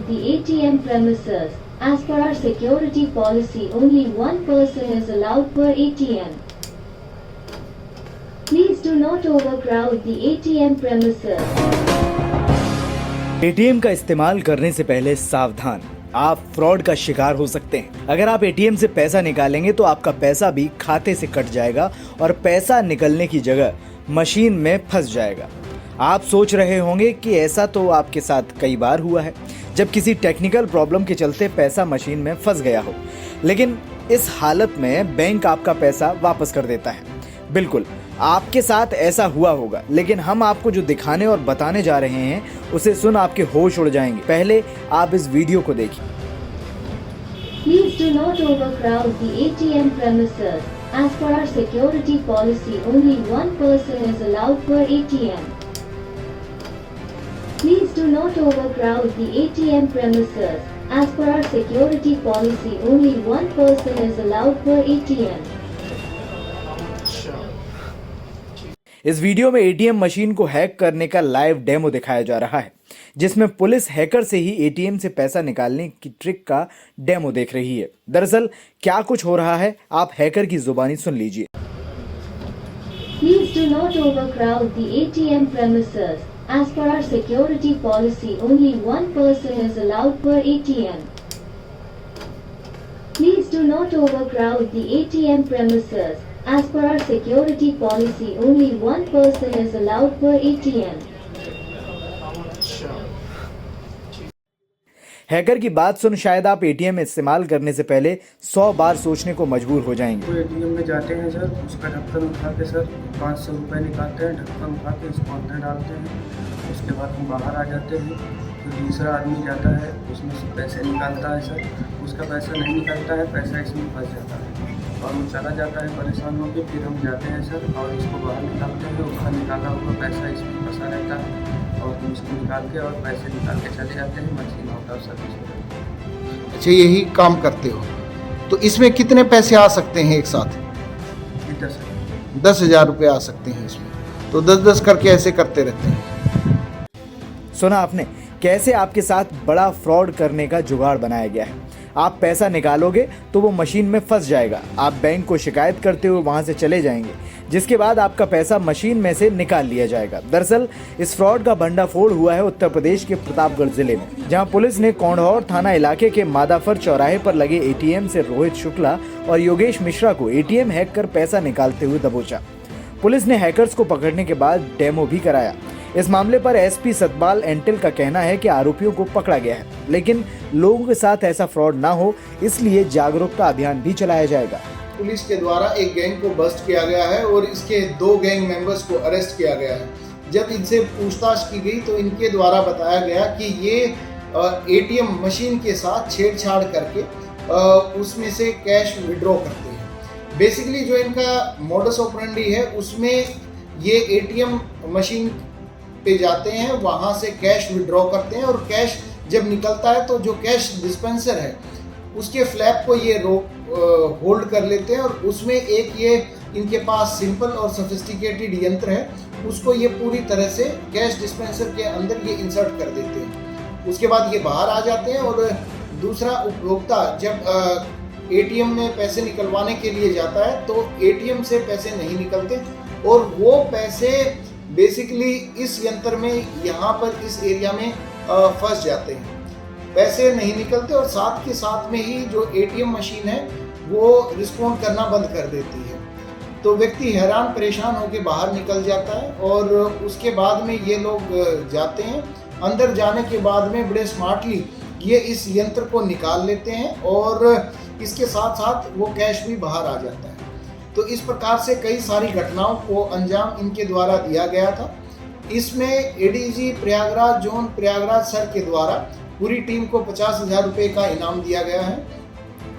the ATM premises. As per our security policy, only one person is allowed per ATM. Please do not overcrowd the ATM premises. ATM का इस्तेमाल करने से पहले सावधान, आप fraud का शिकार हो सकते हैं। अगर आप एटीएम से पैसा निकालेंगे तो आपका पैसा भी खाते से कट जाएगा और पैसा निकलने की जगह मशीन में फंस जाएगा। आप सोच रहे होंगे कि ऐसा तो आपके साथ कई बार हुआ है जब किसी टेक्निकल प्रॉब्लम के चलते पैसा मशीन में फंस गया हो, लेकिन इस हालत में बैंक आपका पैसा वापस कर देता है। बिल्कुल आपके साथ ऐसा हुआ होगा, लेकिन हम आपको जो दिखाने और बताने जा रहे हैं उसे सुन आपके होश उड़ जाएंगे। पहले आप इस वीडियो को देखिए। Please do not overcrowd the ATM premises. As per our security policy, only one person is allowed per ATM. Please do not overcrowd the ATM premises. As per our security policy, only one person is allowed per ATM. इस video में ATM machine को hack करने का live demo दिखाया जा रहा है, जिसमें पुलिस हैकर से ही एटीएम से पैसा निकालने की ट्रिक का डेमो देख रही है। दरअसल क्या कुछ हो रहा है, आप हैकर की जुबानी सुन लीजिए। Please do not overcrowd the ATM premises. As per our security policy, only one person is allowed per ATM. Please do not overcrowd the ATM premises. As per our security policy, only one person is allowed per ATM. Hacker की बात सुन शायद आप ATM इस्तेमाल करने से पहले 100 बार सोचने को मजबूर हो जाएंगे। तो एटीएम में जाते हैं सर, उसका ढक्कन उठा के सर 500 रुपये निकालते हैं, ढक्कन उठा के इसको अंदर डालते हैं। उसके बाद हम बाहर आ जाते हैं, फिर दूसरा आदमी जाता है, उसमें से पैसे निकालता है सर, उसका पैसा नहीं निकलता है, पैसा इसमें फंस जाता है और वो चला जाता है परेशान होकर। फिर हम जाते हैं सर और इसको बाहर निकालते हैं, उसका निकाला हुआ पैसा इसमें फंसा रहता है और हम इसको निकाल के और पैसे निकाल के चले जाते हैं, मशीन आउट ऑफ सर्विस हो जाती है। अच्छा, यही काम करते हो तो इसमें कितने पैसे आ सकते हैं एक साथ? 10,000 रुपये आ सकते हैं इसमें, तो 10-10 करके ऐसे करते रहते हैं। सुना आपने कैसे आपके साथ बड़ा फ्रॉड करने का जुगाड़ बनाया गया है। आप पैसा निकालोगे तो वो मशीन में फंस जाएगा, आप बैंक को शिकायत करते हुए वहां से चले जाएंगे, जिसके बाद आपका पैसा मशीन में से निकाल लिया जाएगा। दरअसल इस फ्रॉड का भंडाफोड़ हुआ है उत्तर प्रदेश के प्रतापगढ़ जिले में, जहां पुलिस ने कोंढौर थाना इलाके के मादाफर चौराहे पर लगे एटीएम से रोहित शुक्ला और योगेश मिश्रा को एटीएम हैक कर पैसा निकालते हुए दबोचा। पुलिस ने हैकर्स को पकड़ने के बाद डेमो भी कराया। इस मामले पर एसपी सतपाल एंटिल का कहना है कि आरोपियों को पकड़ा गया है, लेकिन लोगों के साथ ऐसा फ्रॉड ना हो इसलिए जागरूकता अभियान भी चलाया जाएगा। पुलिस के द्वारा एक गैंग को बस्ट किया गया है और इसके 2 गैंग मेंबर्स को अरेस्ट किया गया है। जब इनसे पूछताछ की गई तो इनके द्वारा बताया गया कि ये एटीएम मशीन के साथ छेड़छाड़ करके उसमें से कैश विड्रॉ करते हैं। बेसिकली जो इनका मोडस ऑपरेंडी है उसमें ये एटीएम मशीन पे जाते हैं, वहाँ से कैश विड्रॉ करते हैं और कैश जब निकलता है तो जो कैश डिस्पेंसर है उसके फ्लैप को ये होल्ड कर लेते हैं और उसमें एक ये इनके पास सिंपल और सोफिस्टिकेटेड यंत्र है, उसको ये पूरी तरह से कैश डिस्पेंसर के अंदर ये इंसर्ट कर देते हैं। उसके बाद ये बाहर आ जाते हैं और दूसरा उपभोक्ता जब एटीएम में पैसे निकलवाने के लिए जाता है तो एटीएम से पैसे नहीं निकलते और वो पैसे बेसिकली इस यंत्र में यहाँ पर इस एरिया में फंस जाते हैं, पैसे नहीं निकलते और साथ के साथ में ही जो एटीएम मशीन है वो रिस्पॉन्ड करना बंद कर देती है। तो व्यक्ति हैरान परेशान होकर बाहर निकल जाता है और उसके बाद में ये लोग जाते हैं, अंदर जाने के बाद में बड़े स्मार्टली ये इस यंत्र को निकाल लेते हैं और इसके साथ साथ वो कैश भी बाहर आ जाता है। तो इस प्रकार से कई सारी घटनाओं को अंजाम इनके द्वारा दिया गया था। इसमें ADG Prayagraj zone Prayagraj sir के द्वारा पूरी टीम को 50,000 रुपये का इनाम दिया गया है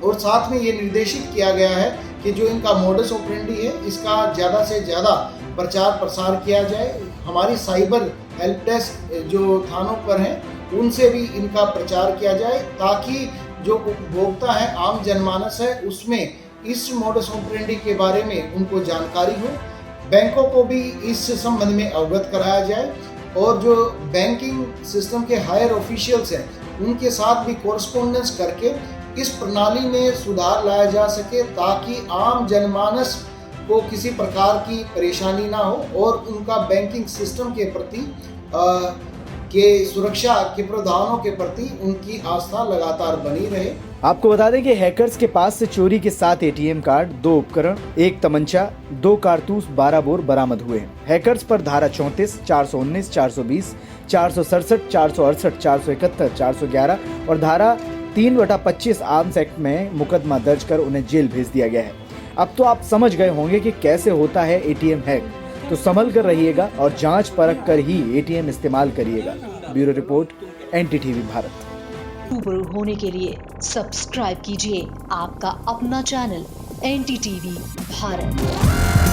और साथ में ये निर्देशित किया गया है कि जो इनका मोडस ऑपरेंडी है इसका ज़्यादा से ज़्यादा प्रचार प्रसार किया जाए। हमारी साइबर हेल्प डेस्क जो थानों पर हैं उनसे भी इनका प्रचार किया जाए ताकि जो उपभोक्ता है, आम जनमानस है, उसमें इस मोडस ऑपरेंडी के बारे में उनको जानकारी हो। बैंकों को भी इस संबंध में अवगत कराया जाए और जो बैंकिंग सिस्टम के हायर ऑफिशियल्स हैं उनके साथ भी कोरस्पोंडेंस करके इस प्रणाली में सुधार लाया जा सके, ताकि आम जनमानस को किसी प्रकार की परेशानी ना हो और उनका बैंकिंग सिस्टम के प्रति के सुरक्षा के प्रावधानों के प्रति उनकी आस्था लगातार बनी रहे। आपको बता दें कि हैकर्स के पास से चोरी के 7 एटीएम कार्ड, 2 उपकरण, 1 तमंचा, 2 कारतूस, 12 बोर बरामद हुए हैं। हैकर्स पर धारा 34, 419, 420, 467, 468, 471, 411 और धारा 3/25 आर्म्स एक्ट में मुकदमा दर्ज कर उन्हें जेल भेज दिया गया है। अब तो आप समझ गए होंगे कि कैसे होता है एटीएम हैक, तो संभल कर रहिएगा और जांच परख कर ही एटीएम इस्तेमाल करिएगा। Bureau report, NDTV Bharat. रूबरू होने के लिए सब्सक्राइब कीजिए आपका अपना चैनल एनडीटीवी भारत।